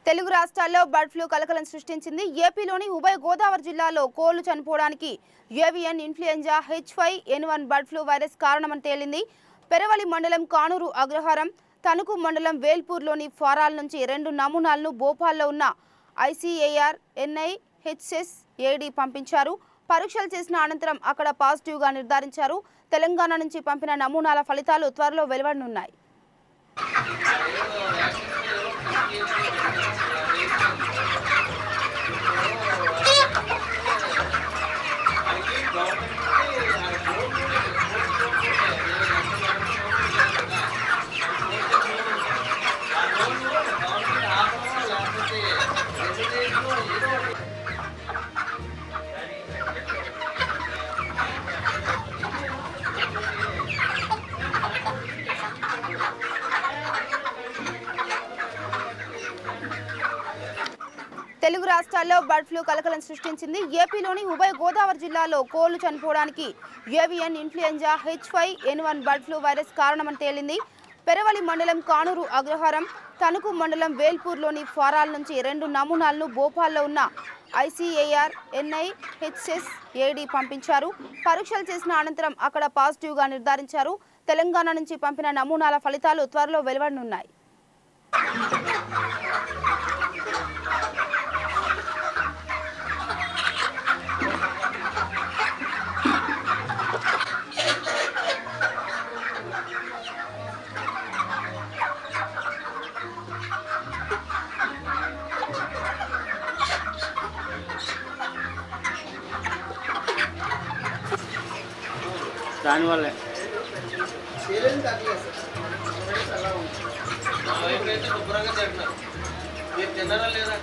తెలుగు రాష్ట్రాల్లో bird flu కలకలం సృష్టించింది. ఏపీలోని ఉభయ గోదావరి జిల్లాల్లో కోళ్లు చనిపోవడానికి avian influenza H5N1 bird flu virus కారణమని తేలింది. పెరవలి మండలం కానూరు అగ్రహారం, తణుకు మండలం వేల్పూర్లోని ఫారాల నుంచి 2 నమూనాలను భోపాల్లో ఉన్న ICAR NIHSAD పంపించారు. పరీక్షలు చేసిన అనంతరం అక్కడ పాజిటివ్గా నిర్ధారించారు. తెలంగాణ నుంచి పంపిన నమూనాల ఫలితాలు త్వరలో వెలువడనున్నాయి. తెలుగు రాష్ట్రాల్లో బర్డ్ ఫ్లూ కలకలం సృష్టించింది. ఏపీలోని ఉభయ గోదావరి జిల్లాల్లో కోళ్లు చనిపోవడానికి avian influenza H5N1 bird flu virus కారణమని తేలింది. పెరవలి మండలం కానూరు అగ్రహారం, తణుకు మండలం వేల్పూర్లోని ఫారాల నుంచి 2 నమూనాలను భోపాల్లో ఉన్న ICAR NIHSAD పంపించారు. పరీక్షలు చేసిన అనంతరం అక్కడ పాజిటివ్గా నిర్ధారించారు. తెలంగాణ నుంచి పంపిన నమూనాల ఫలితాలు త్వరలో వెలువడనున్నాయి. దానివల్లే శుభ్రంగా తింటున్నారు. మీరు తిన్నారా లేదా?